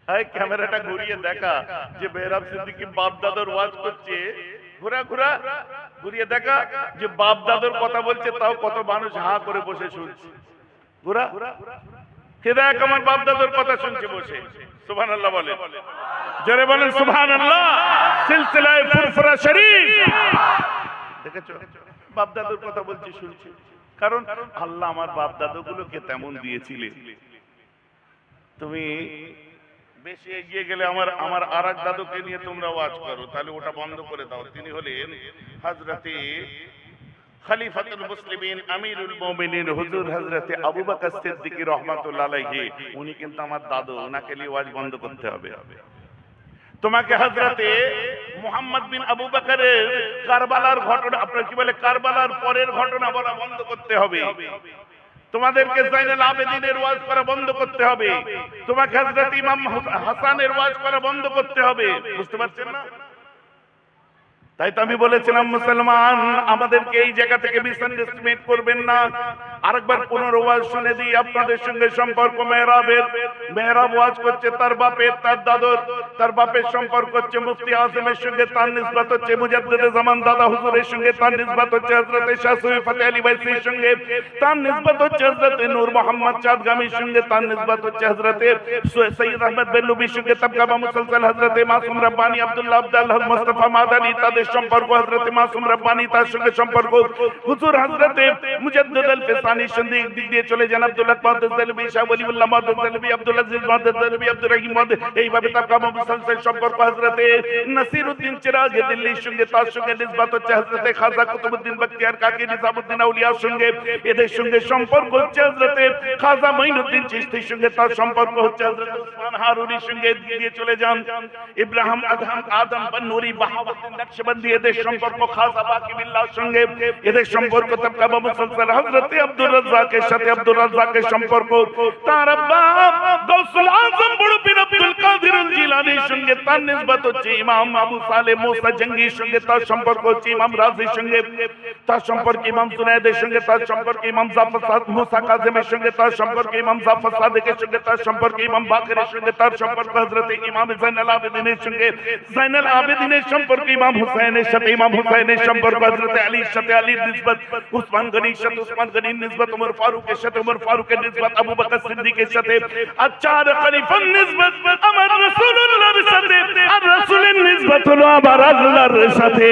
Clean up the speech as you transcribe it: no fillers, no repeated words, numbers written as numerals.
High ক্যামেরাটা ঘুরিয়ে দেখা যে মেহরাব সিদ্দিকী বাপ দাদার ওয়াজ করছে, ঘুরা ঘুরা ঘুরিয়ে দেখা যে বাপ দাদার কথা বলছে, তাও কত মানুষ হা করে বসে শুনছে। ঘুরা কে দেখ আমার বাপ দাদার কথা শুনছে বসে। সুবহানাল্লাহ বলে, জোরে বলেন সুবহানাল্লাহ। সিলসিলায়ে ফুরফুরা শরীফ দেখেছো, বাপ দাদার কথা বলছি শুনছি। কারণ আল্লাহ আমার বাপ দাদাগুলোকে তেমন দিয়েছিলেন। তুমি বেশি এগিয়ে গেলে আমার আরেক দাদুকে নিয়ে তোমরা ওয়াজ করো, তাহলে ওটা বন্ধ করে দাও। তিনি হলেন হযরতে খলিফাতুল মুসলিমিন আমিরুল মুমিনিন হুজুর হযরতে আবু বকর সিদ্দিক রাহমাতুল্লাহ আলাইহি। উনি কিন্তু আমার দাদু, ওনাকে নিয়ে ওয়াজ বন্ধ করতে হবে। তোমাকে হযরতে মুহাম্মদ বিন আবু বকরের কারবালার ঘটনা, আপনারা কি বলে কারবালার পরের ঘটনা বলা বন্ধ করতে হবে। তোমাদেরকে জাইনুল আবেদিনের ওয়াজ করা বন্ধ করতে হবে। তোমাকে হযরত ইমাম হাসানের ওয়াজ করা বন্ধ করতে হবে। বুঝতে পারছেন না? তাই তো আমি বলেছিলাম মুসলমান আমাদেরকে এই জায়গা থেকে মিসআন্ডারস্ট্যান্ড করবেন না। আরেকবার পুনর্ওয়াজ শুনে দিই আপনাদের সঙ্গে সম্পর্ক মেহরাবের। মেহরাব ওয়াজ করছে তার বাপের, তার দাদর, তার বাপের সম্পর্ক হচ্ছে মুফতি আজমের সঙ্গে, তার নিসবত হচ্ছে মুজাদ্দিদে জামান দাদা হুজুরের সঙ্গে, তার নিসবত হচ্ছে হযরত শাহ সুফি ফতেহ আলী বাইসির সঙ্গে, তার নিসবত হচ্ছে হযরত নূর মোহাম্মদ চাঁদগামীর সঙ্গে, তার নিসবত হচ্ছে হযরত সৈয়দ আহমদ বেলুবির সঙ্গে, তাবকা মুসলসল হযরত মাসুম রব্বানী আব্দুল্লাহ আব্দুল্লাহ মুস্তাফা মাদানী, তাদের সম্পর্ক হযরত মাসুম রব্বানী, তার সঙ্গে সম্পর্ক হুজুর হযরত মুজাদ্দিদ আল ফিসানির সঙ্গে দিক দিয়ে চলে যান আব্দুল্লাহ মুহাদ্দিস দেলবি, শাহ ওলিউল্লাহ মুহাদ্দিস দেলবি, আব্দুল আজিজ মুহাদ্দিস দেলবি, আব্দুর রহিম মুহাদ্দিস, এইভাবে তাবকা মুসলসল সম্পর্ক হযরত নাসিরউদ্দিন চিরাগী দিল্লির সঙ্গে, তার সঙ্গে নিসবত হচ্ছে হযরত খাজা কুতুবউদ্দিন বখতিয়ার কাকি নিজামউদ্দিন আউলিয়ার সঙ্গে, এদের সঙ্গে সম্পর্ক হচ্ছে হযরত খাজা মাইনুদ্দিন চিশতির সঙ্গে, তার সম্পর্ক হচ্ছে হযরত উসমান হারুনির সঙ্গে দিয়ে চলে যান ইব্রাহিম আদম বন্নুরি বাহাউদ্দিন নকশবন্দি, এদের সম্পর্ক খাজা বাকি বিল্লাহর সঙ্গে, এদের সম্পর্ক তাবকা মুসলসল হযরত আব্দুর রাজ্জাকের সাথে, আব্দুর রাজ্জাকের সম্পর্ক তার আব্বা গাউসুল আজম বড় পীর আব্দুল কাদের জিলানীর সঙ্গে, তার নিসবত হচ্ছে ইমাম আবু সালেহ মুসা জঙ্গির সঙ্গে, তার সম্পর্ক হচ্ছে ইমাম রাজির সঙ্গে, তার সম্পর্ক ইমাম জুনায়েদের সঙ্গে, তার সম্পর্ক ইমাম জাফর মুসা কাযিমের সঙ্গে, তার সম্পর্ক ইমাম জাফর সাদিকের সঙ্গে, তার সম্পর্ক ইমাম বাকিরের সঙ্গে, তার সম্পর্ক হযরত ইমাম জাইনুল আবেদিনের সঙ্গে, জাইনুল আবেদিনের সম্পর্ক ইমাম হুসাইনের সাথে, ইমাম হুসাইনের সম্পর্ক হযরত আলীর সাথে, আলীর নিসবত উসমান গনির সাথে, উসমান গনির নিসবত ওমর ফারুকের সাথে, ওমর ফারুকের নিসবত আবু বকর সিদ্দিকের সাথে, আর চার খলিফার নিসবত আমার রাসূলুল্লাহর সাথে, আর রাসূলের নিসবত হলো আবার আল্লাহর সাথে।